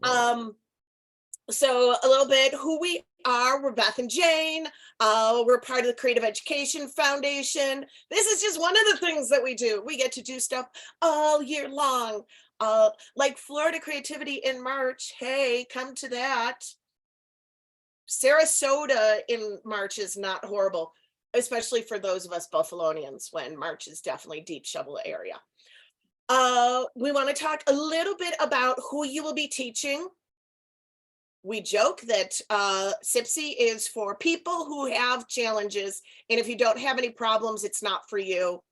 Um, so a little bit who we are. We're Beth and Jane. We're part of the Creative Education Foundation. This is just one of the things that we do. We get to do stuff all year long. Like Florida Creativity in March. Hey, come to that. Sarasota in March is not horrible, especially for those of us Buffalonians, when March is definitely deep shovel area. We want to talk a little bit about who you will be teaching. We joke that CPSI is for people who have challenges, and if you don't have any problems, it's not for you.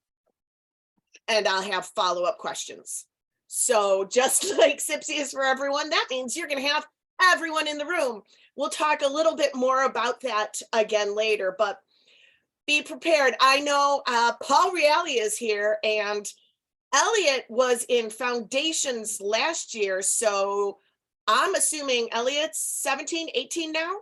And I'll have follow-up questions. So just like CPSI is for everyone, that means you're going to have everyone in the room. We'll talk a little bit more about that again later, but be prepared. I know Paul Reale is here, and Elliot was in Foundations last year, so I'm assuming Elliot's 17, 18 now?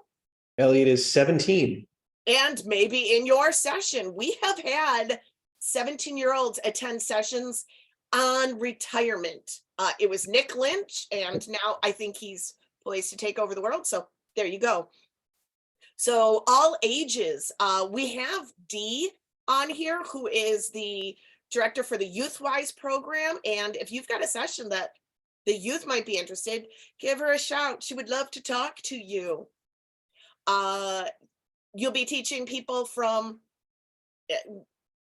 Elliot is 17. And maybe in your session. We have had 17-year-olds attend sessions on retirement. It was Nick Lynch, and now I think he's poised to take over the world. So there you go. So all ages. We have Dee on here, who is the director for the YouthWise program. And if you've got a session that the youth might be interested, give her a shout. She would love to talk to you. You'll be teaching people from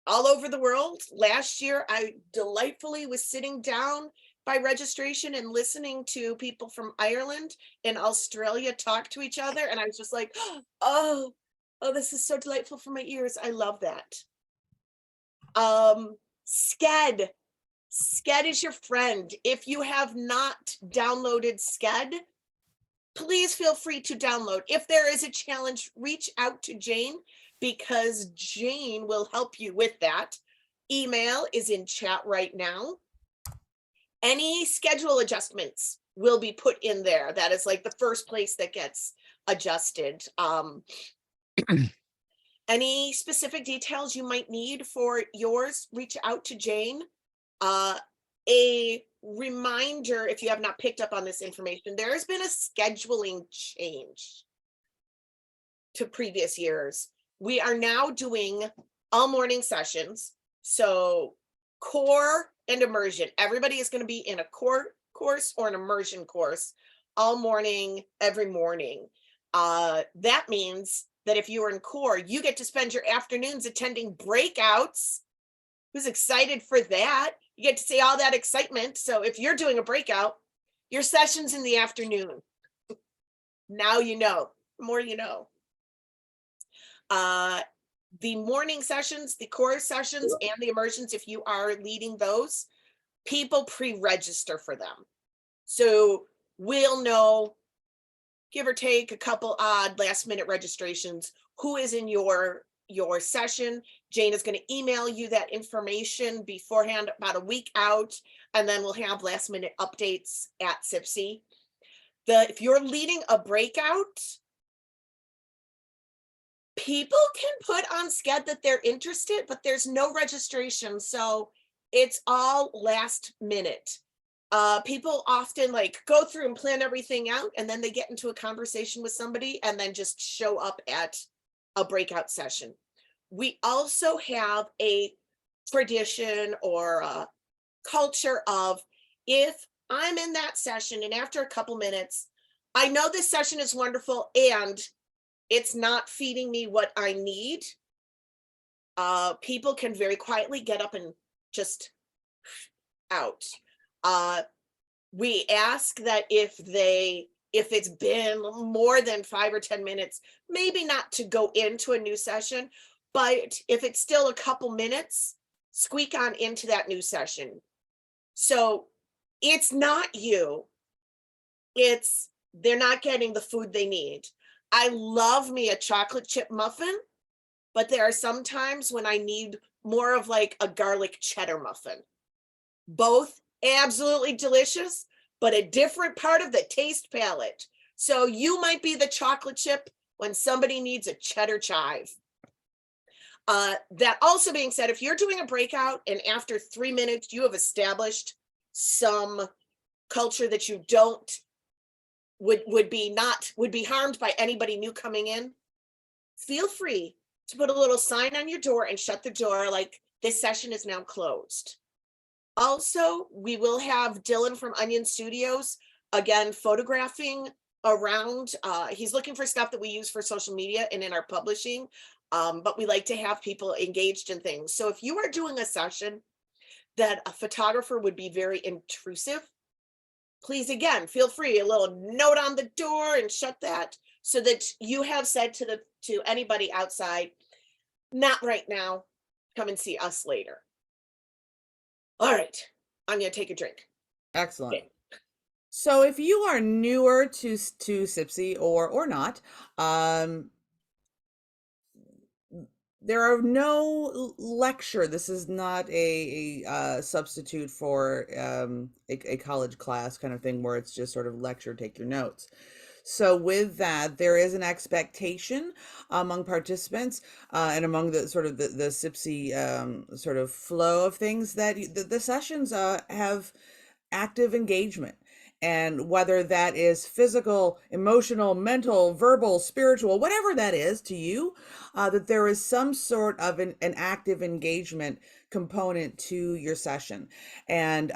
all over the world. Last year, I delightfully was sitting down by registration and listening to people from Ireland and Australia talk to each other. And I was just like, oh, this is so delightful for my ears. I love that. Sked. Sked is your friend. If you have not downloaded Sked, please feel free to download. If there is a challenge, reach out to Jane, because Jane will help you with that. Email is in chat right now. Any schedule adjustments will be put in there. That is like the first place that gets adjusted. Any specific details you might need for yours, reach out to Jane. A reminder, if you have not picked up on this information, there has been a scheduling change to previous years. We are now doing all morning sessions. So core and immersion. Everybody is going to be in a core course or an immersion course all morning, every morning. That means that if you are in core, you get to spend your afternoons attending breakouts. Who's excited for that? You get to see all that excitement. So if you're doing a breakout, your session's in the afternoon. Now you know, the more you know. The morning sessions, the core sessions, and the immersions, if you are leading those, people pre-register for them. So we'll know, give or take a couple odd last minute registrations, who is in your session. Jane is going to email you that information beforehand, about a week out, and then we'll have last minute updates at CPSI. If you're leading a breakout, people can put on Sked that they're interested, but there's no registration. So it's all last minute. People often like go through and plan everything out, and then they get into a conversation with somebody and then just show up at a breakout session. We also have a tradition or a culture of, if I'm in that session and after a couple minutes, I know this session is wonderful and it's not feeding me what I need, people can very quietly get up and just out. We ask that if it's been more than 5 or 10 minutes, maybe not to go into a new session, but if it's still a couple minutes, squeak on into that new session. So it's not you, it's they're not getting the food they need. I love me a chocolate chip muffin, but there are some times when I need more of like a garlic cheddar muffin. Both absolutely delicious, but a different part of the taste palette. So you might be the chocolate chip when somebody needs a cheddar chive. That also being said, if you're doing a breakout and after 3 minutes you have established some culture that you don't would be not would be harmed by anybody new coming in, feel free to put a little sign on your door and shut the door like this session is now closed. Also, we will have Dylan from Onion Studios again photographing around. He's looking for stuff that we use for social media and in our publishing, but we like to have people engaged in things. So if you are doing a session that a photographer would be very intrusive, please again feel free, a little note on the door and shut that so that you have said to anybody outside, not right now, come and see us later. All right, I'm gonna take a drink. Excellent. Okay. So if you are newer to CPSI or not, there are no lecture. This is not a substitute for a college class kind of thing where it's just sort of lecture, take your notes. So with that, there is an expectation among participants and among the sort of the CPSI sort of flow of things that the sessions have active engagement. And whether that is physical, emotional, mental, verbal, spiritual, whatever that is to you, that there is some sort of an active engagement component to your session. And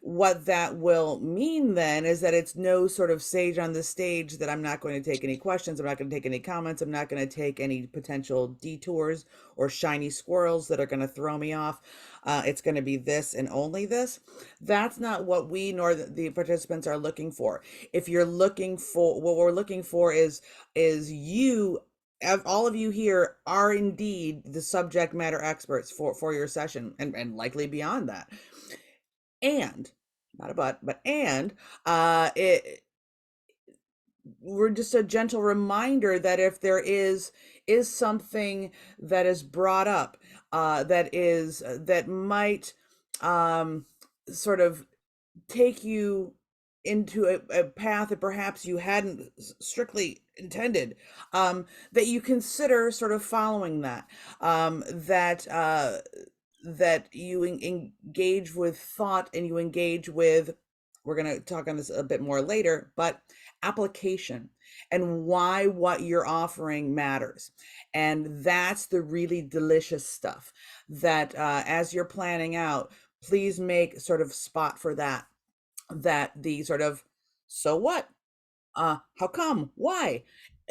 what that will mean then is that it's no sort of sage on the stage that I'm not going to take any questions, I'm not going to take any comments, I'm not going to take any potential detours or shiny squirrels that are going to throw me off. It's going to be this and only this. That's not what we nor the participants are looking for. If you're looking for, what we're looking for is you, all of you here are indeed the subject matter experts for your session and likely beyond that. And not a but and we're just a gentle reminder that if there is something that is brought up that might sort of take you into a path that perhaps you hadn't strictly intended, that you consider sort of following that, that you engage with thought and you engage with, we're going to talk on this a bit more later, but application and why what you're offering matters. And that's the really delicious stuff that as you're planning out, please make sort of spot for that the sort of, so what, how come, why,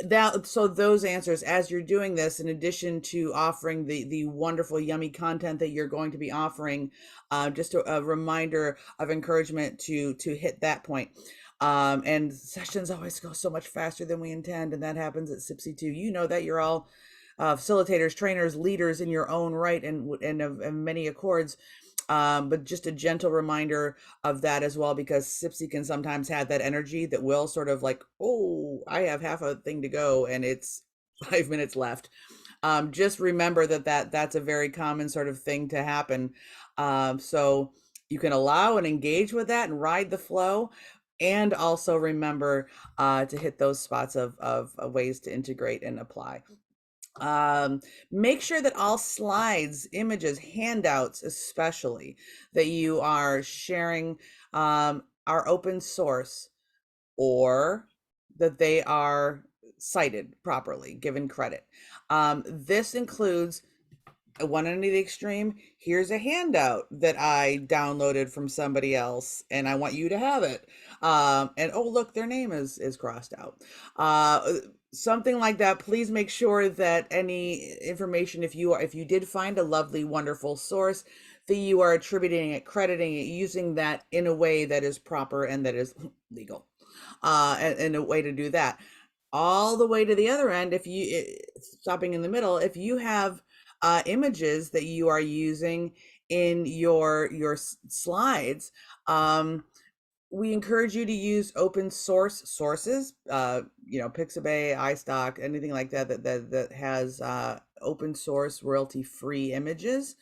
that, so those answers as you're doing this, in addition to offering the wonderful yummy content that you're going to be offering, just a reminder of encouragement to hit that point. And sessions always go so much faster than we intend, and that happens at CPSI too. You know that you're all facilitators, trainers, leaders in your own right, and of many accords. But just a gentle reminder of that as well, because CPSI can sometimes have that energy that will sort of like, oh, I have half a thing to go and it's 5 minutes left. Just remember that's a very common sort of thing to happen. So you can allow and engage with that and ride the flow, and also remember to hit those spots of ways to integrate and apply. Make sure that all slides, images, handouts, especially that you are sharing, are open source, or that they are cited properly, given credit. This includes one end of the extreme. Here's a handout that I downloaded from somebody else and I want you to have it. And oh, look, their name is crossed out. Something like that. Please make sure that any information, if you did find a lovely, wonderful source, that you are attributing it, crediting it, using that in a way that is proper and that is legal, and a way to do that. All the way to the other end, if you stopping in the middle, if you have images that you are using in your slides, we encourage you to use open source sources, Pixabay, iStock, anything like that has open source royalty free images,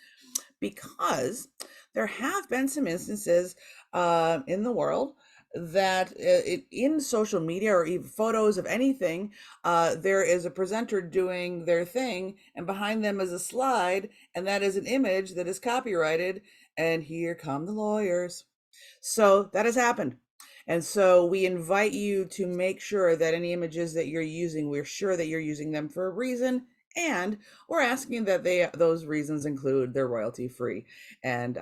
because there have been some instances in the world that in social media or even photos of anything, there is a presenter doing their thing and behind them is a slide, and that is an image that is copyrighted, and here come the lawyers. So that has happened. And so we invite you to make sure that any images that you're using, we're sure that you're using them for a reason. And we're asking that those reasons include they're royalty free and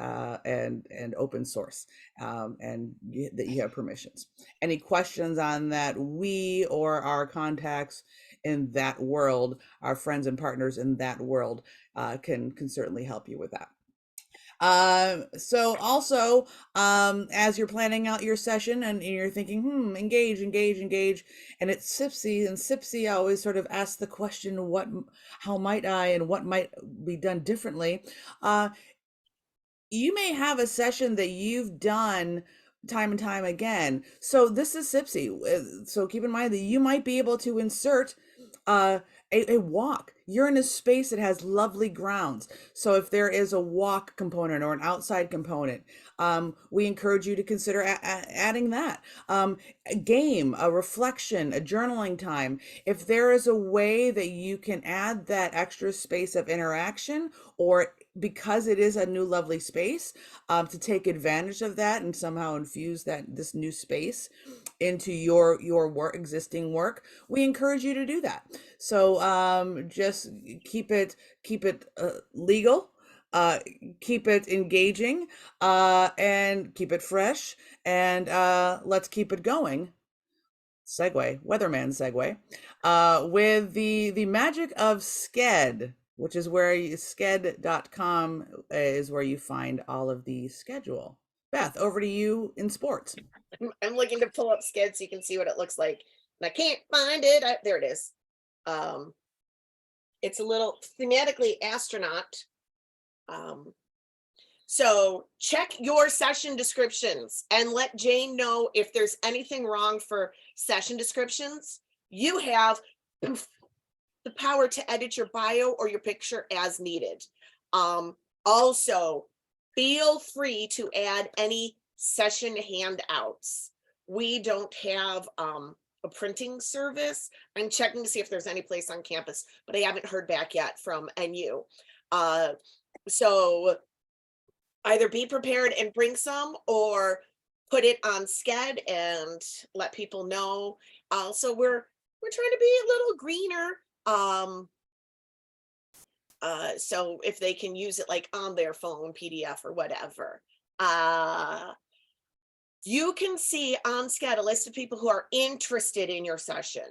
open source, that you have permissions. Any questions on that? We or our contacts in that world, our friends and partners in that world, can certainly help you with that. So also, as you're planning out your session and you're thinking, engage, and it's SIPSy, and SIPSy always sort of asks the question, how might I, and what might be done differently? You may have a session that you've done time and time again. So this is SIPSy. So keep in mind that you might be able to insert a walk. You're in a space that has lovely grounds. So if there is a walk component or an outside component, we encourage you to consider adding that. A game, a reflection, a journaling time. If there is a way that you can add that extra space of interaction, or because it is a new lovely space, to take advantage of that and somehow infuse this new space into your existing work, we encourage you to do that. So just keep it legal, keep it engaging, and keep it fresh, and let's keep it going. Weatherman segue, with the magic of Sked, which is where sked.com is where you find all of the schedule. Beth, over to you in sports. I'm looking to pull up Sked so you can see what it looks like, and I can't find it. There it is. It's a little thematically astronaut. So check your session descriptions and let Jane know if there's anything wrong for session descriptions. You have the power to edit your bio or your picture as needed. Also, feel free to add any session handouts. We don't have a printing service. I'm checking to see if there's any place on campus, but I haven't heard back yet from NU. So either be prepared and bring some, or put it on Sked and let people know. Also, we're trying to be a little greener. So if they can use it like on their phone, PDF or whatever. You can see on Sked a list of people who are interested in your session.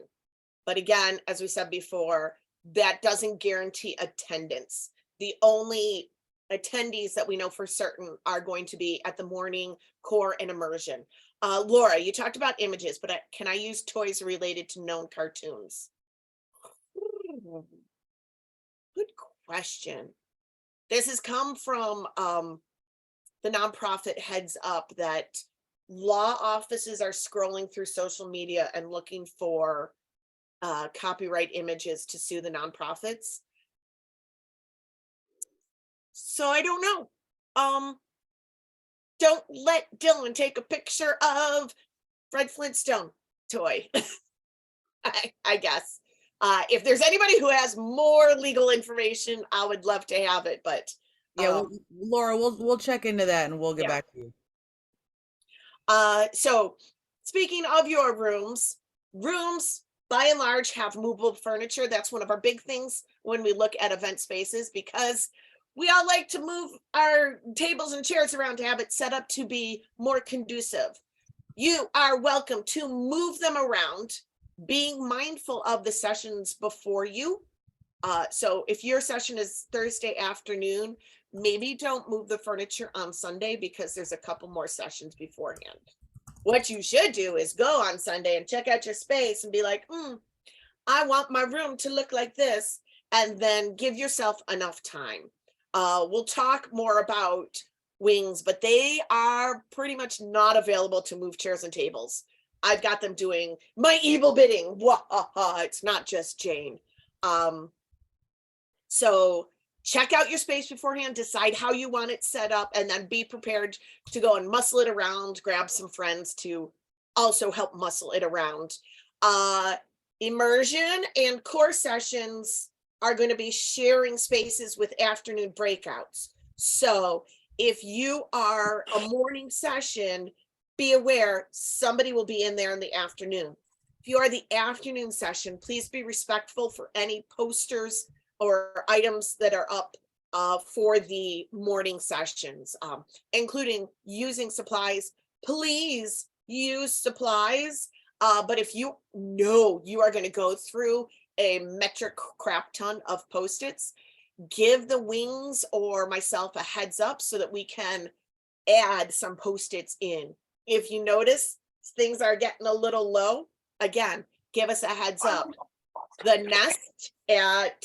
But again, as we said before, that doesn't guarantee attendance. The only attendees that we know for certain are going to be at the morning, core, and immersion. Laura, you talked about images, but can I use toys related to known cartoons? Good question. This has come from the nonprofit Heads Up, that law offices are scrolling through social media and looking for copyright images to sue the nonprofits. So I don't know. Don't let Dylan take a picture of Fred Flintstone toy. I guess. If there's anybody who has more legal information, I would love to have it. But yeah, Laura, we'll check into that and we'll get back to you. So speaking of your rooms by and large have movable furniture. That's one of our big things when we look at event spaces, because we all like to move our tables and chairs around to have it set up to be more conducive. You are welcome to move them around, being mindful of the sessions before you. So if your session is Thursday afternoon, maybe don't move the furniture on Sunday, because there's a couple more sessions beforehand. What you should do is go on Sunday and check out your space and be like, I want my room to look like this, and then give yourself enough time. We'll talk more about wings, but they are pretty much not available to move chairs and tables. I've got them doing my evil bidding. It's not just Jane. So check out your space beforehand, decide how you want it set up, and then be prepared to go and muscle it around, grab some friends to also help muscle it around. Immersion and core sessions are going to be sharing spaces with afternoon breakouts. So if you are a morning session, be aware, somebody will be in there in the afternoon. If you are the afternoon session, please be respectful for any posters or items that are up for the morning sessions, including using supplies. Please use supplies. But if you know you are going to go through a metric crap ton of Post-its, give the wings or myself a heads up so that we can add some Post-its in. If you notice things are getting a little low, again, give us a heads up. The nest at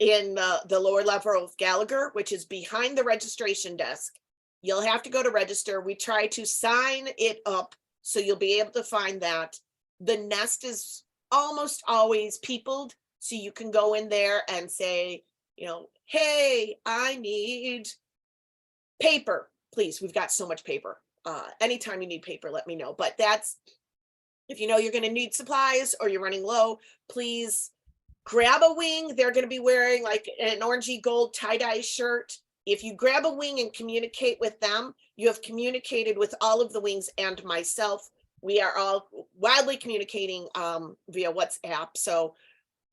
in the lower level of Gallagher, which is behind the registration desk, you'll have to go to register. We try to sign it up so you'll be able to find that. The nest is almost always peopled, so you can go in there and say, you know, hey, I need paper, please. We've got so much paper. Anytime you need paper, let me know. But that's, if you know you're going to need supplies or you're running low, please grab a wing. They're going to be wearing like an orangey gold tie-dye shirt. If you grab a wing and communicate with them, you have communicated with all of the wings and myself. We are all widely communicating via WhatsApp. So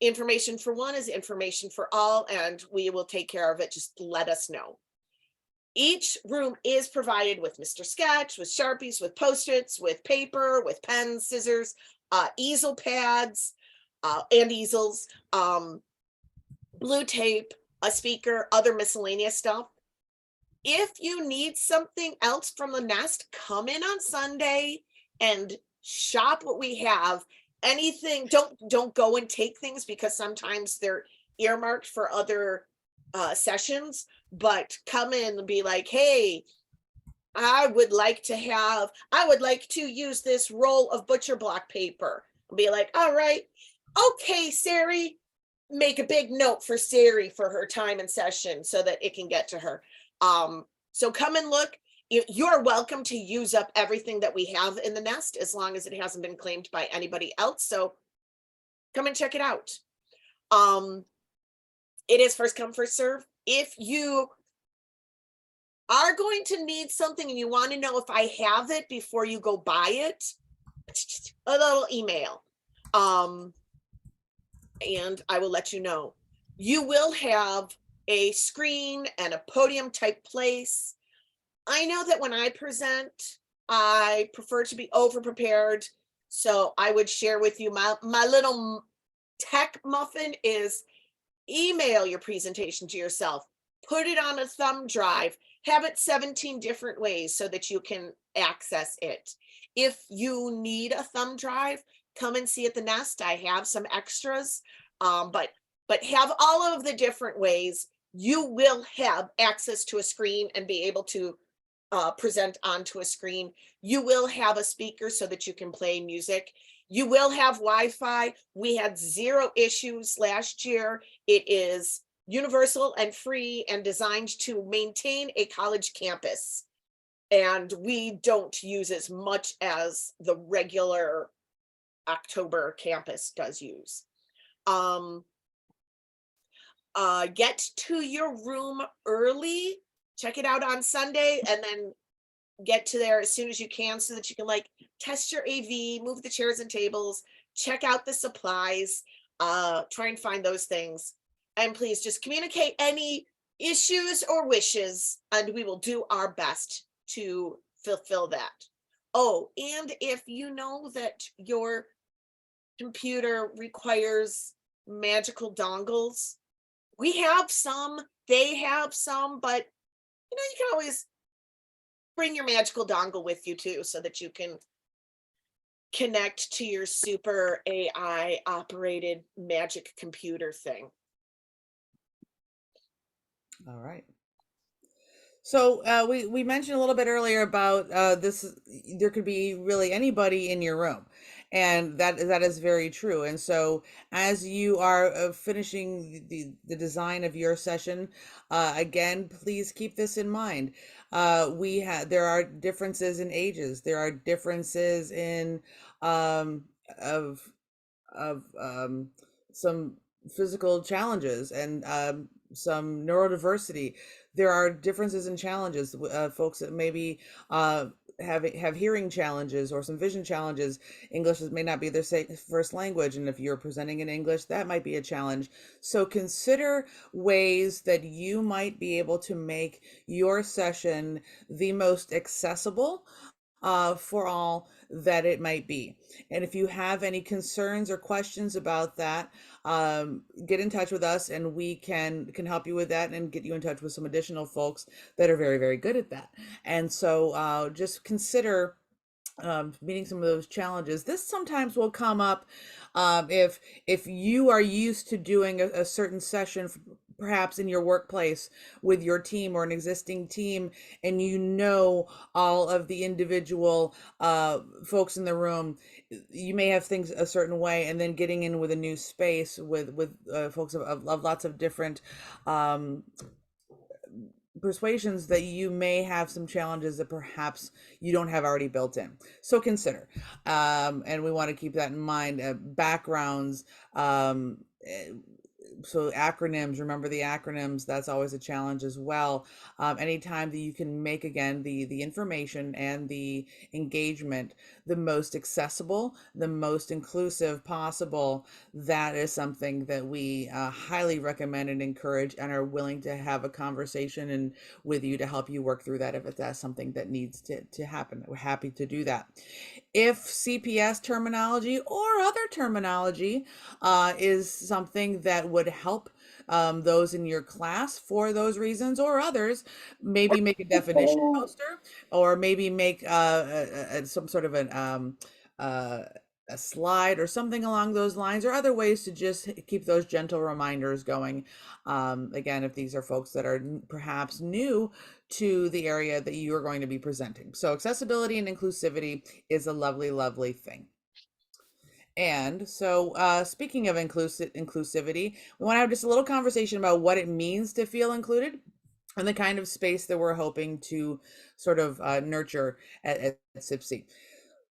information for one is information for all, and we will take care of it. Just let us know. Each room is provided with Mr. Sketch, with Sharpies, with Post-its, with paper, with pens, scissors, easel pads, and easels, blue tape, a speaker, other miscellaneous stuff. If you need something else from the nest, come in on Sunday and shop what we have. Anything, don't go and take things because sometimes they're earmarked for other sessions, but come in and be like, hey, I would like to use this roll of butcher block paper. Be like, all right, okay, Sari, make a big note for Sari for her time in session so that it can get to her. So come and look. You're welcome to use up everything that we have in the nest as long as it hasn't been claimed by anybody else. So come and check it out. It is first come, first serve. If you are going to need something and you want to know if I have it before you go buy it, a little email. And I will let you know. You will have a screen and a podium type place. I know that when I present, I prefer to be over prepared. So I would share with you my little tech muffin is email your presentation to yourself, put it on a thumb drive, have it 17 different ways so that you can access it. If you need a thumb drive, come and see at the nest. I have some extras, but have all of the different ways. You will have access to a screen and be able to present onto a screen. You will have a speaker so that you can play music. You will have Wi-Fi. We had 0 issues last year. It is universal and free and designed to maintain a college campus. And we don't use as much as the regular October campus does use. Get to your room early, check it out on Sunday, and then get to there as soon as you can so that you can like test your AV, move the chairs and tables, check out the supplies, try and find those things. And please just communicate any issues or wishes, and we will do our best to fulfill that. Oh, and if you know that your computer requires magical dongles, we have some, they have some, but you know, you can always bring your magical dongle with you too, so that you can connect to your super AI operated magic computer thing. All right. So we mentioned a little bit earlier about this. There could be really anybody in your room, and that is very true. And so as you are finishing the design of your session, again, please keep this in mind. There are differences in ages. There are differences in of some physical challenges and some neurodiversity. There are differences and challenges. Folks that maybe have hearing challenges or some vision challenges. English may not be their first language, and if you're presenting in English, that might be a challenge. So consider ways that you might be able to make your session the most accessible for all that it might be. And if you have any concerns or questions about that, get in touch with us, and we can help you with that and get you in touch with some additional folks that are very, very good at that. And so just consider meeting some of those challenges. This sometimes will come up if you are used to doing a certain session, perhaps in your workplace with your team or an existing team, and you know all of the individual folks in the room. You may have things a certain way, and then getting in with a new space with folks of lots of different persuasions, that you may have some challenges that perhaps you don't have already built in. So consider, and we want to keep that in mind. Backgrounds, so acronyms, remember the acronyms, that's always a challenge as well. Anytime that you can make, again, the information and the engagement the most accessible, the most inclusive possible, that is something that we highly recommend and encourage, and are willing to have a conversation and with you to help you work through that if that's something that needs to happen. We're happy to do that. If CPS terminology or other terminology is something that would help those in your class for those reasons or others, maybe make a definition poster, or maybe make some sort of uh, a slide or something along those lines, or other ways to just keep those gentle reminders going. Again, if these are folks that are perhaps new to the area that you are going to be presenting. So accessibility and inclusivity is a lovely, lovely thing. And so, speaking of inclusivity, we want to have just a little conversation about what it means to feel included, and the kind of space that we're hoping to sort of nurture at CPSI.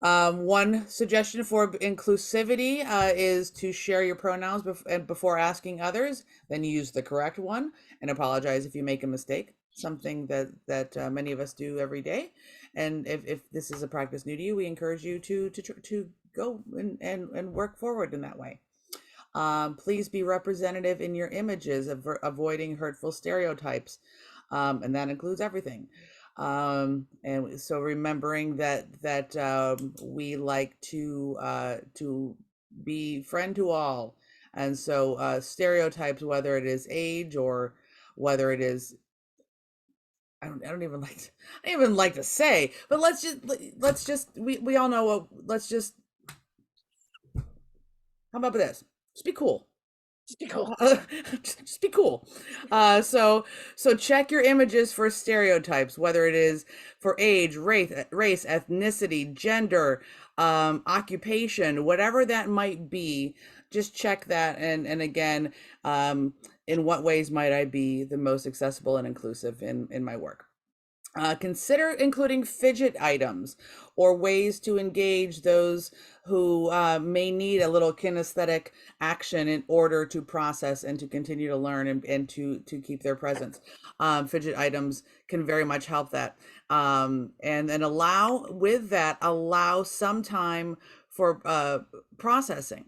One suggestion for inclusivity is to share your pronouns before asking others, then use the correct one and apologize if you make a mistake, something that many of us do every day. And if this is a practice new to you, we encourage you to go and work forward in that way. Please be representative in your images, avoiding hurtful stereotypes, and that includes everything. And so remembering that we like to be friend to all, and so stereotypes, whether it is age or whether it is, I don't even like to say, but let's just we all know what, let's just, how about this? Just be cool. Just be cool. Just be cool. So check your images for stereotypes, whether it is for age, race, ethnicity, gender, occupation, whatever that might be. Just check that, and again, in what ways might I be the most accessible and inclusive in my work? Consider including fidget items or ways to engage those who may need a little kinesthetic action in order to process and to continue to learn and to keep their presence. Fidget items can very much help that. And then allow some time for processing.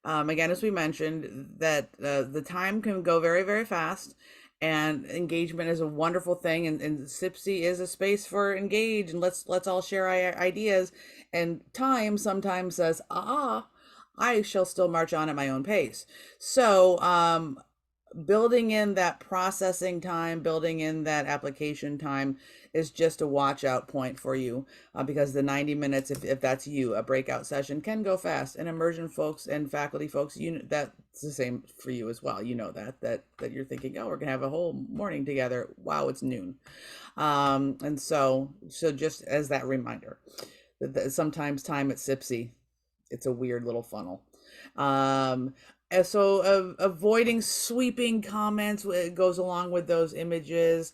Again, as we mentioned, that the time can go very, very fast, and engagement is a wonderful thing, and CPSI is a space for engage, and let's all share ideas. And time sometimes says, I shall still march on at my own pace. So building in that processing time, building in that application time is just a watch out point for you, because the 90 minutes, if that's you, a breakout session can go fast, and immersion folks and faculty folks, that's the same for you as well. You know that you're thinking, oh, we're gonna have a whole morning together. Wow, it's noon. And so just as that reminder that sometimes time at CPSI, it's a weird little funnel. And so avoiding sweeping comments goes along with those images.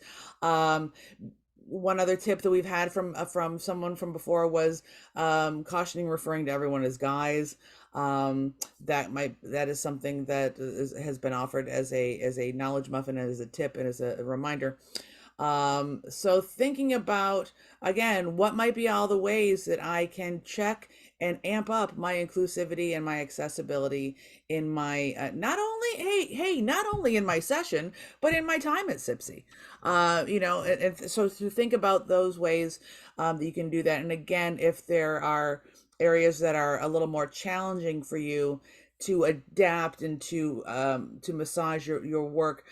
One other tip that we've had from someone from before was cautioning referring to everyone as guys. That is something that has been offered as a knowledge muffin, as a tip, and as a reminder. So thinking about, again, what might be all the ways that I can check and amp up my inclusivity and my accessibility in my, not only, not only in my session, but in my time at CPSI. And so to think about those ways that you can do that. And again, if there are areas that are a little more challenging for you to adapt and to massage your work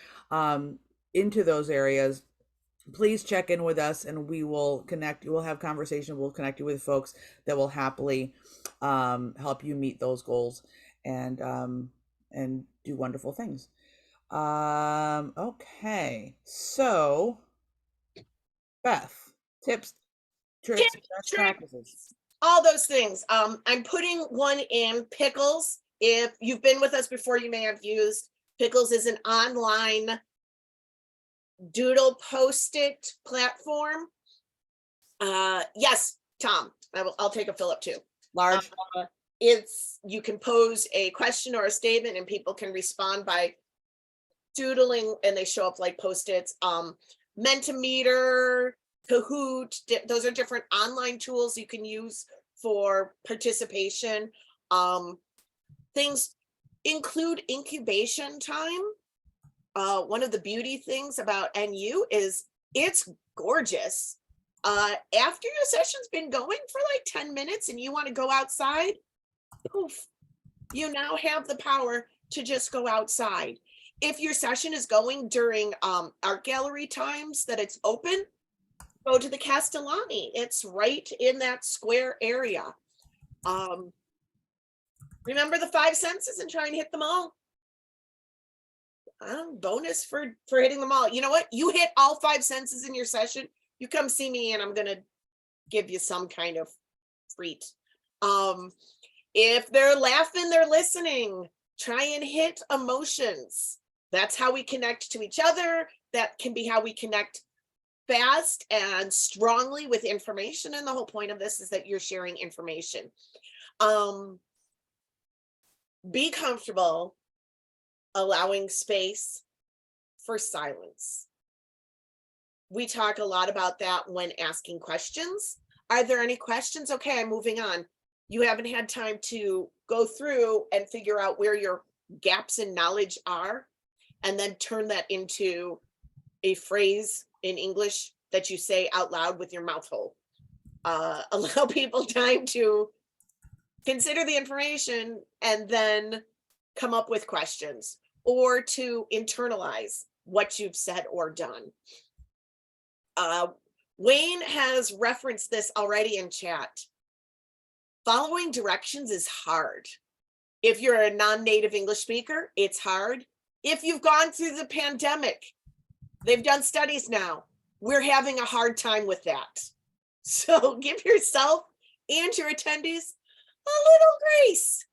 into those areas, please check in with us and we will connect. We'll have conversation. We'll connect you with folks that will happily help you meet those goals and do wonderful things. Okay, so Beth, tips, tricks, Tips, best tricks, practices. all those things. I'm putting one in Pickles. If you've been with us before, you may have used Pickles is an online doodle post-it platform. Yes, Tom, I'll take a fill up too. Large. It's, you can pose a question or a statement and people can respond by doodling and they show up like post-its. Mentimeter, Kahoot, those are different online tools you can use for participation. Things include incubation time. One of the beauty things about NU is it's gorgeous. After your session's been going for like 10 minutes and you want to go outside, poof, you now have the power to just go outside. If your session is going during art gallery times that it's open, go to the Castellani. It's right in that square area. Remember the 5 senses and try and hit them all. Bonus for hitting them all. You know what? You hit all 5 senses in your session, you come see me and I'm gonna give you some kind of treat. If they're laughing, they're listening. Try and hit emotions. That's how we connect to each other. That can be how we connect fast and strongly with information. And the whole point of this is that you're sharing information. Be comfortable allowing space for silence. We talk a lot about that when asking questions. Are there any questions? Okay, I'm moving on. You haven't had time to go through and figure out where your gaps in knowledge are, and then turn that into a phrase in English that you say out loud with your mouth full. Allow people time to consider the information and then come up with questions or to internalize what you've said or done. Wayne has referenced this already in chat. Following directions is hard. If you're a non-native English speaker, it's hard. If you've gone through the pandemic, they've done studies now, we're having a hard time with that. So give yourself and your attendees a little grace.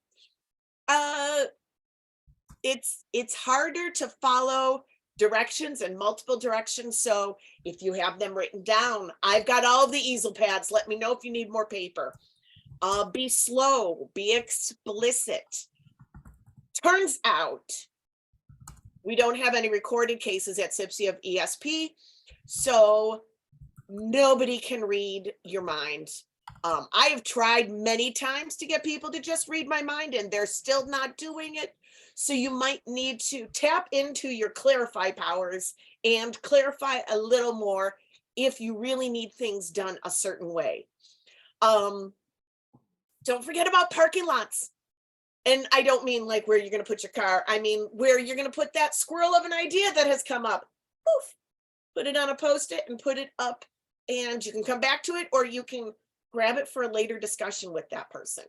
It's harder to follow directions and multiple directions. So if you have them written down, I've got all the easel pads. Let me know if you need more paper. Be slow, be explicit. Turns out we don't have any recorded cases at CPSI of ESP, so nobody can read your mind. I have tried many times to get people to just read my mind and they're still not doing it. So you might need to tap into your clarify powers and clarify a little more if you really need things done a certain way. Don't forget about parking lots. And I don't mean like where you're going to put your car. I mean, where you're going to put that squirrel of an idea that has come up. Poof, put it on a Post-it and put it up, and you can come back to it, or you can grab it for a later discussion with that person.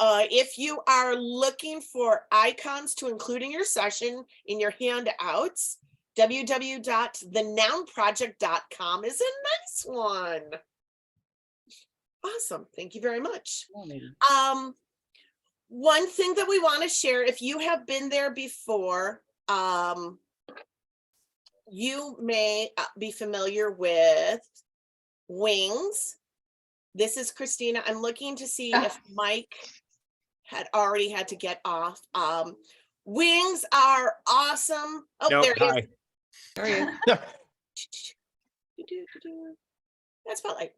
If you are looking for icons to include in your session in your handouts, www.thenounproject.com is a nice one. Awesome. Thank you very much. One thing that we want to share, if you have been there before, you may be familiar with Wings. This is Christina. I'm looking to see if Mike had already had to get off. Wings are awesome. Oh, Nope, there he is. hi. There he is. That's Spotlight.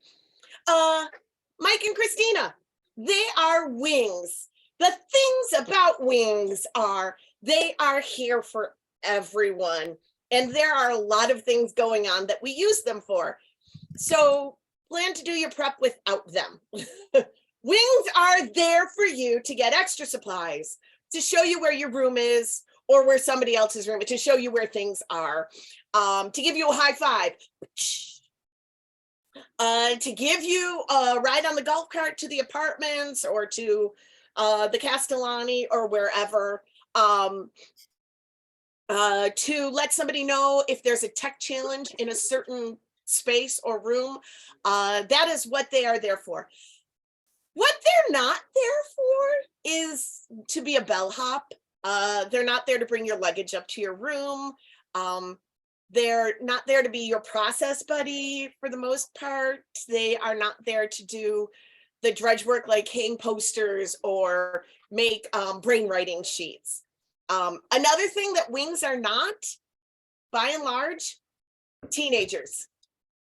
Mike and Christina, they are wings. The things about wings are they are here for everyone. And there are a lot of things going on that we use them for. So plan to do your prep without them. Wings are there for you to get extra supplies, to show you where your room is or where somebody else's room is, to show you where things are, to give you a high five, to give you a ride on the golf cart to the apartments or to the Castellani or wherever, to let somebody know if there's a tech challenge in a certain space or room. That is what they are there for. What they're not there for is to be a bellhop. They're not there to bring your luggage up to your room. They're not there to be your process buddy for the most part. They are not there to do the drudge work like hang posters or make brainwriting sheets. Another thing that wings are not, by and large, teenagers.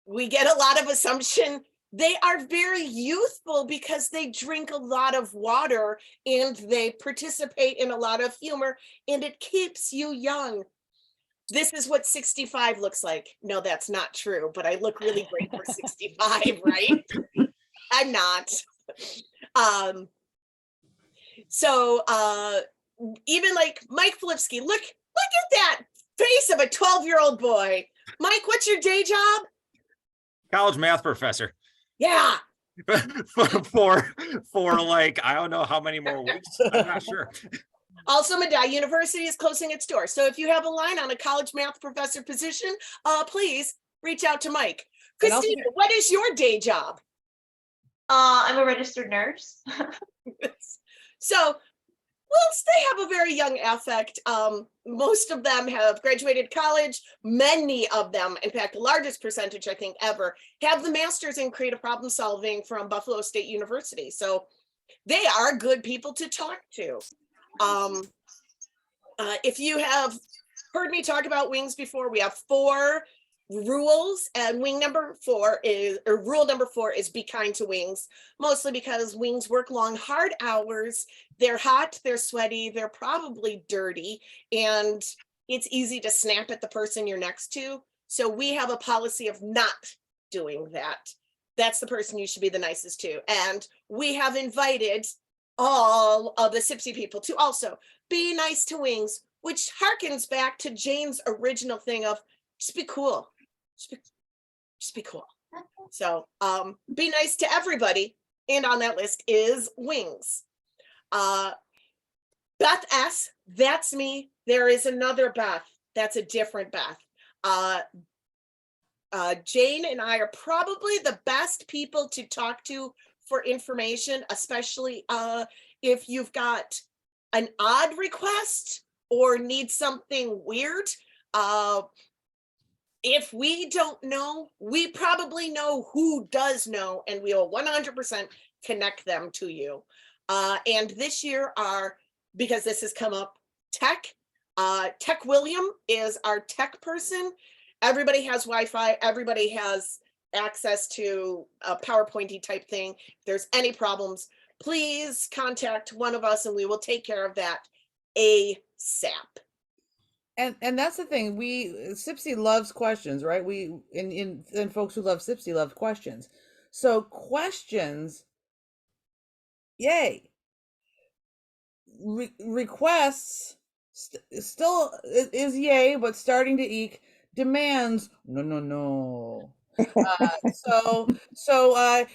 We get a lot of assumption. They are very youthful because they drink a lot of water and they participate in a lot of humor, and it keeps you young. This is what 65 looks like. No, that's not true, but I look really great for 65, right? I'm not. So even like Mike Filipsky, look at that face of a 12-year-old boy. Mike, what's your day job? College math professor. Yeah. for like, I don't know how many more weeks. I'm not sure. Also, Medaille University is closing its doors. So if you have a line on a college math professor position, please reach out to Mike. Christina, what is your day job? I'm a registered nurse. So, whilst they have a very young affect, most of them have graduated college. Many of them, in fact, the largest percentage, I think, ever, have the master's in creative problem solving from Buffalo State University. So they are good people to talk to. If you have heard me talk about wings before, we have 4 rules, and rule number 4 is be kind to wings, mostly because wings work long, hard hours. They're hot, they're sweaty, they're probably dirty, and it's easy to snap at the person you're next to. So we have a policy of not doing that. That's the person you should be the nicest to. And we have invited all of the CPSI people to also be nice to wings, which harkens back to Jane's original thing of just be cool. Just be cool. So be nice to everybody. And on that list is wings. Beth S, that's me. There is another Beth. That's a different Beth. Jane and I are probably the best people to talk to for information, especially if you've got an odd request or need something weird. If we don't know, we probably know who does know, and we will 100% connect them to you. And this year, because this has come up, Tech William is our tech person. Everybody has Wi-Fi. Everybody has access to a PowerPointy type thing. If there's any problems, please contact one of us and we will take care of that ASAP. And that's the thing. CPSI loves questions, right? And folks who love CPSI love questions. So questions, yay. Requests still is yay, but starting to eke. Demands, no. So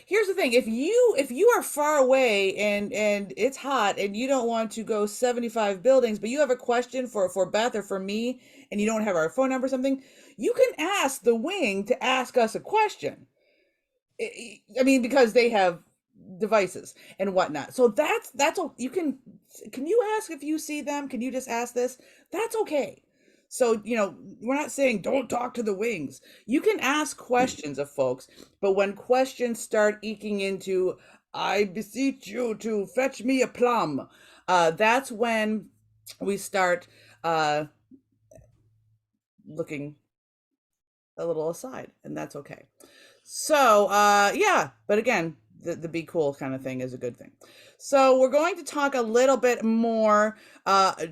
here's the thing: if you are far away and it's hot and you don't want to go 75 buildings, but you have a question for Beth or for me, and you don't have our phone number or something, you can ask the wing to ask us a question. I mean, because they have devices and whatnot. So that's you can you ask if you see them? Can you just ask this? That's okay. So, we're not saying don't talk to the wings. You can ask questions of folks, but when questions start eking into, I beseech you to fetch me a plum, that's when we start looking a little aside, and that's okay. So yeah, but again, the be cool kind of thing is a good thing. So we're going to talk a little bit more,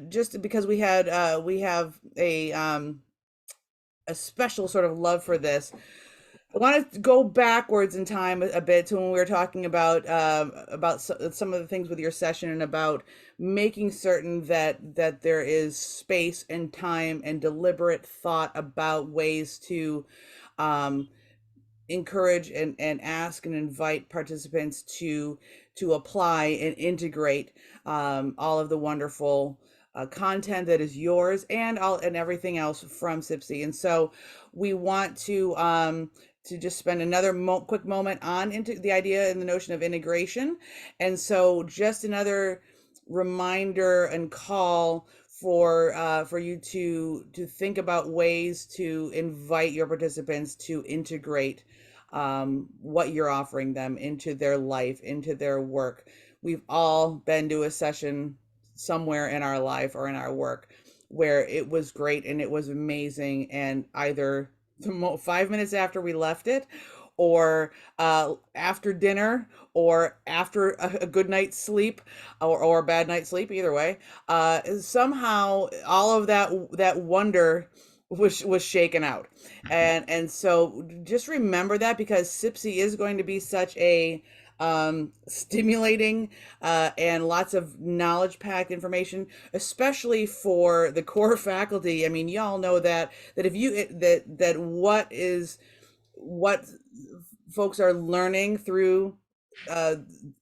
just because we have a special sort of love for this. I want to go backwards in time a bit to when we were talking about some of the things with your session, and about making certain that there is space and time and deliberate thought about ways to um, encourage and ask and invite participants to apply and integrate all of the wonderful content that is yours, and all and everything else from CPSI. And so we want to just spend another quick moment on into the idea and the notion of integration. And so just another reminder and call for you to think about ways to invite your participants to integrate what you're offering them into their life, into their work. We've all been to a session somewhere in our life or in our work where it was great and it was amazing, and either 5 minutes after we left it, or after dinner, or after a good night's sleep, or a bad night's sleep, either way, somehow all of that wonder was shaken out. And so just remember that, because CPSI is going to be such a stimulating and lots of knowledge packed information, especially for the core faculty. I mean, y'all know that if you that what folks are learning through,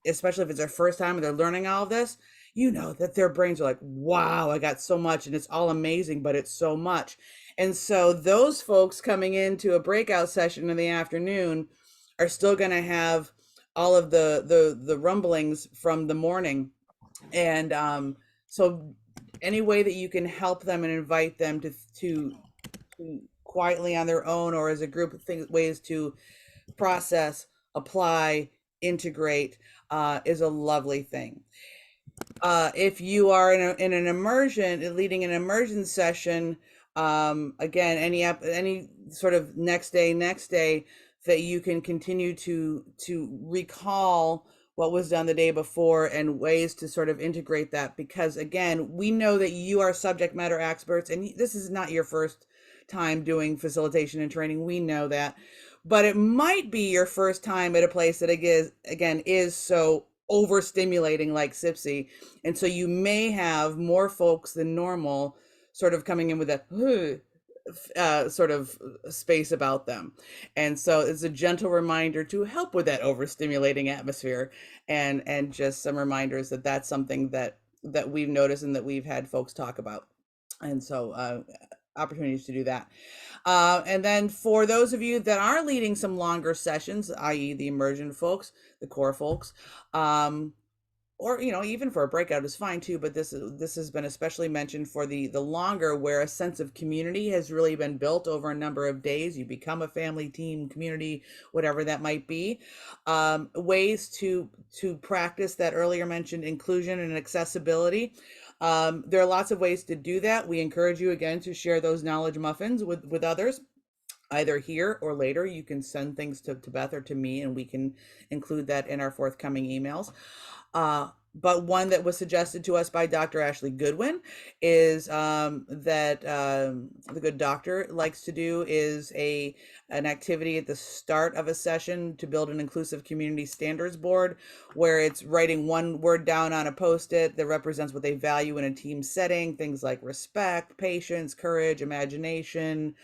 especially if it's their first time and they're learning all of this, you know that their brains are like, wow, I got so much, and it's all amazing, but it's so much. And so those folks coming into a breakout session in the afternoon are still going to have all of the rumblings from the morning. And so any way that you can help them and invite them to quietly on their own, or as a group of things, ways to process, apply, integrate, is a lovely thing. If you are in an immersion, leading an immersion session, again, any sort of next day that you can continue to recall what was done the day before, and ways to sort of integrate that, because again, we know that you are subject matter experts, and this is not your first time doing facilitation and training. We know that, but it might be your first time at a place that again is so overstimulating like CPSI. And so you may have more folks than normal sort of coming in with that sort of space about them. And so it's a gentle reminder to help with that overstimulating atmosphere, and just some reminders that that's something that we've noticed and that we've had folks talk about. And so opportunities to do that. And then for those of you that are leading some longer sessions, i.e. the immersion folks, the core folks, or even for a breakout is fine too, but this has been especially mentioned for the longer, where a sense of community has really been built over a number of days. You become a family, team, community, whatever that might be. Ways to practice that earlier mentioned inclusion and accessibility. There are lots of ways to do that. We encourage you again to share those knowledge muffins with others, either here or later. You can send things to Beth or to me, and we can include that in our forthcoming emails. But one that was suggested to us by Dr. Ashley Goodwin is that the good doctor likes to do is an activity at the start of a session to build an inclusive community standards board, where it's writing one word down on a Post-it that represents what they value in a team setting, things like respect, patience, courage, imagination,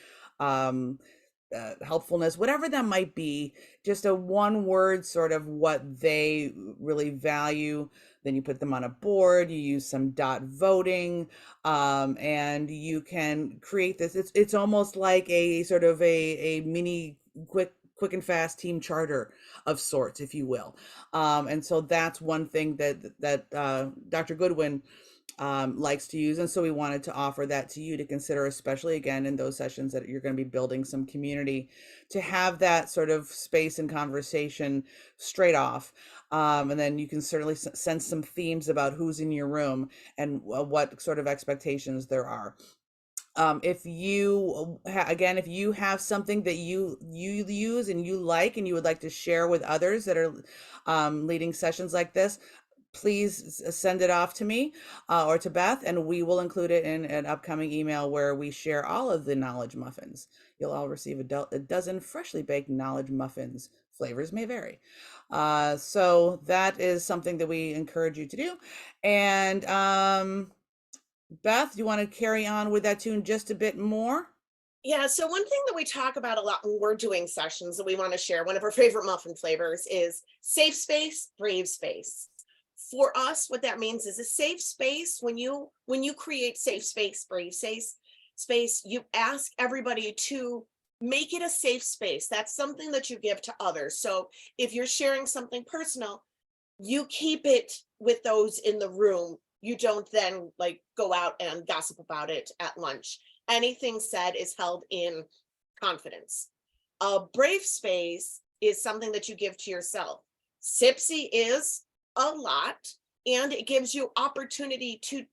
helpfulness, whatever that might be, just a one word sort of what they really value. Then you put them on a board, you use some dot voting, and you can create this. It's almost like a sort of a mini quick and fast team charter of sorts, if you will. And so that's one thing that Dr. Goodwin likes to use. And so we wanted to offer that to you to consider, especially again in those sessions that you're going to be building some community, to have that sort of space and conversation straight off. And then you can certainly sense some themes about who's in your room and what sort of expectations there are. If you again, if you have something that you use and you like and you would like to share with others that are leading sessions like this, please send it off to me or to Beth, and we will include it in an upcoming email where we share all of the knowledge muffins. You'll all receive a dozen freshly baked knowledge muffins. Flavors may vary. So that is something that we encourage you to do. And Beth, do you want to carry on with that tune just a bit more? Yeah, so one thing that we talk about a lot when we're doing sessions that we want to share, one of our favorite muffin flavors is safe space, brave space. For us, what that means is a safe space. When you create safe space, brave space, you ask everybody to make it a safe space. That's something that you give to others. So if you're sharing something personal, you keep it with those in the room. You don't then like go out and gossip about it at lunch. Anything said is held in confidence. A brave space is something that you give to yourself. SIPSI is a lot, and it gives you opportunity to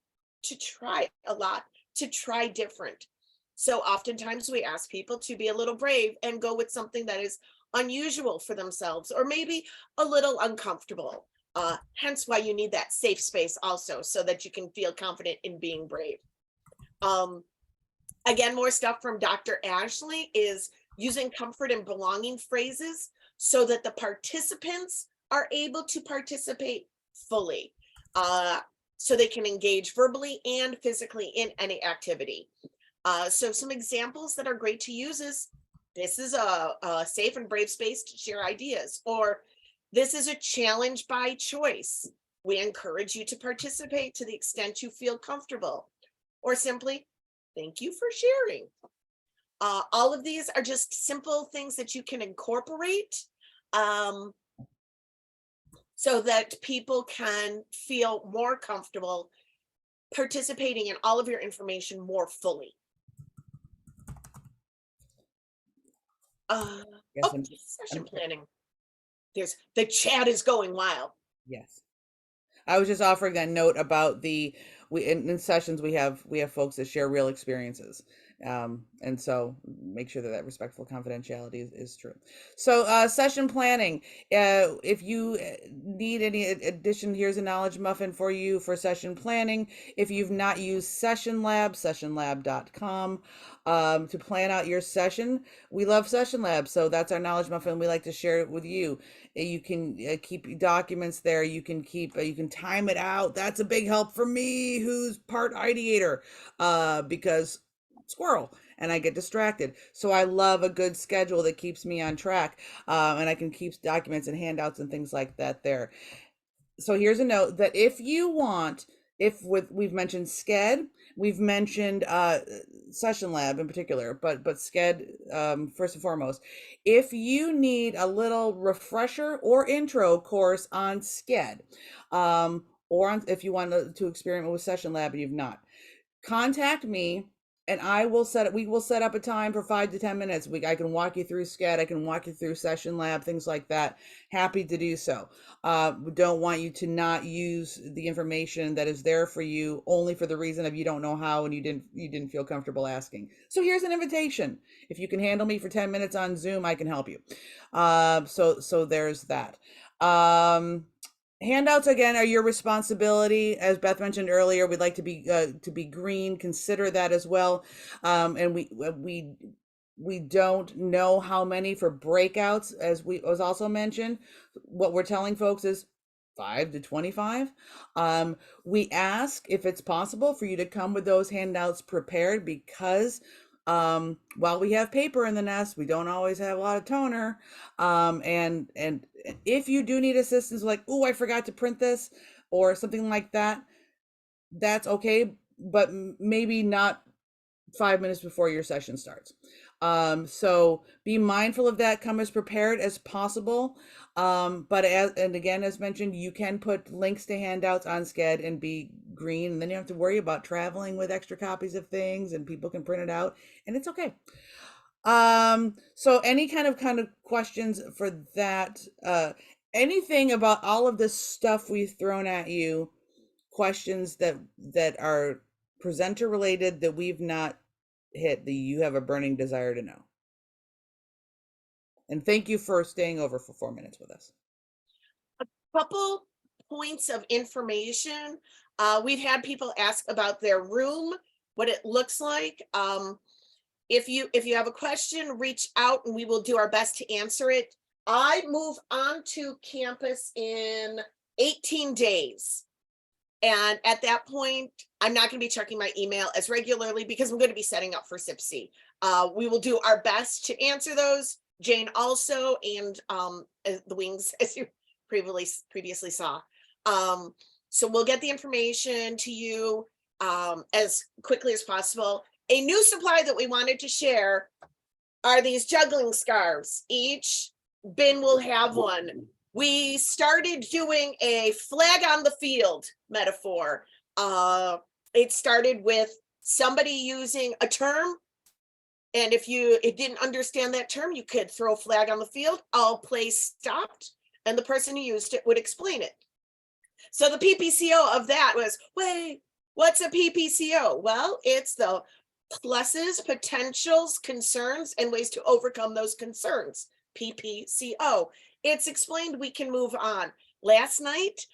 try a lot, to try different. So oftentimes we ask people to be a little brave and go with something that is unusual for themselves, or maybe a little uncomfortable. Hence why you need that safe space also, so that you can feel confident in being brave. Again, more stuff from Dr. Ashley is using comfort and belonging phrases so that the participants are able to participate fully, so they can engage verbally and physically in any activity. So some examples that are great to use is, this is a safe and brave space to share ideas, or this is a challenge by choice. We encourage you to participate to the extent you feel comfortable, or simply, thank you for sharing. All of these are just simple things that you can incorporate so that people can feel more comfortable participating in all of your information more fully. Yes, Session planning. The chat is going wild. yes. I was just offering that note about in sessions we have folks that share real experiences, and so make sure that respectful confidentiality is true. So session planning. If you need any addition, here's a knowledge muffin for you for session planning. If you've not used Session Lab, sessionlab.com to plan out your session. We love Session Lab, so that's our knowledge muffin. We like to share it with you. You can keep documents there. You can time it out. That's a big help for me, who's part ideator, because squirrel, and I get distracted. So I love a good schedule that keeps me on track, and I can keep documents and handouts and things like that there. So here's a note that if you want, we've mentioned Sched, we've mentioned Session Lab in particular, but Sched first and foremost. If you need a little refresher or intro course on Sched, or if you want to experiment with Session Lab and you've not, contact me. And we will set up a time for 5 to 10 minutes. I can walk you through Sched. I can walk you through Session Lab, things like that. Happy to do so. We don't want you to not use the information that is there for you only for the reason of you don't know how and you didn't feel comfortable asking. So here's an invitation. If you can handle me for 10 minutes on Zoom, I can help you. So there's that. Handouts again are your responsibility. As Beth mentioned earlier, we'd like to be green. Consider that as well. And we don't know how many for breakouts, as was also mentioned. What we're telling folks is 5 to 25. We ask if it's possible for you to come with those handouts prepared, because while we have paper in the nest, we don't always have a lot of toner. And if you do need assistance, like, oh, I forgot to print this or something like that, that's okay, but maybe not 5 minutes before your session starts. So be mindful of that. Come as prepared as possible. But as mentioned, you can put links to handouts on Sched and be green, and then you don't have to worry about traveling with extra copies of things, and people can print it out, and it's okay. So any kind of questions for that? Anything about all of this stuff we've thrown at you? Questions that are presenter related that we've not hit that you have a burning desire to know? And thank you for staying over for 4 minutes with us. Couple points of information. We've had people ask about their room, what it looks like. If you have a question, reach out and we will do our best to answer it. I move on to campus in 18 days. And at that point, I'm not going to be checking my email as regularly because I'm going to be setting up for CPSI. We will do our best to answer those. Jane also, and the wings, as you previously saw. So we'll get the information to you as quickly as possible. A new supply that we wanted to share are these juggling scarves. Each bin will have one. We started doing a flag on the field metaphor. It started with somebody using a term. And if you didn't understand that term, you could throw a flag on the field. All play stopped. And the person who used it would explain it. So the PPCO of that was, wait, what's a PPCO? Well, it's the pluses, potentials, concerns, and ways to overcome those concerns. PPCO. It's explained, we can move on. Last night,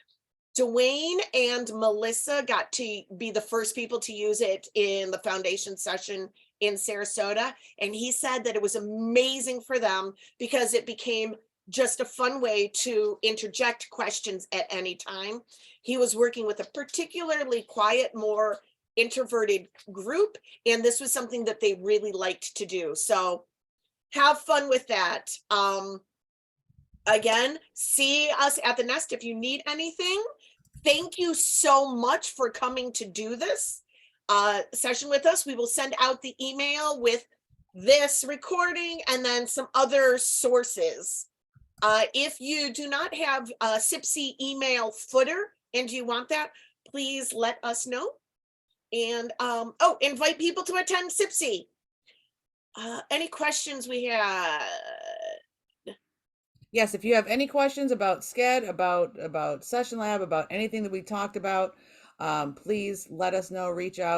Dwayne and Melissa got to be the first people to use it in the foundation session in Sarasota. And he said that it was amazing for them because it became just a fun way to interject questions at any time. He was working with a particularly quiet, more introverted group, and this was something that they really liked to do. So have fun with that. Again, see us at the Nest if you need anything. Thank you so much for coming to do this session with us. We will send out the email with this recording and then some other sources. If you do not have a CPSI email footer and you want that, please let us know. And invite people to attend CPSI. Any questions we had? Yes, if you have any questions about SCED, about Session Lab, about anything that we talked about, please let us know, reach out.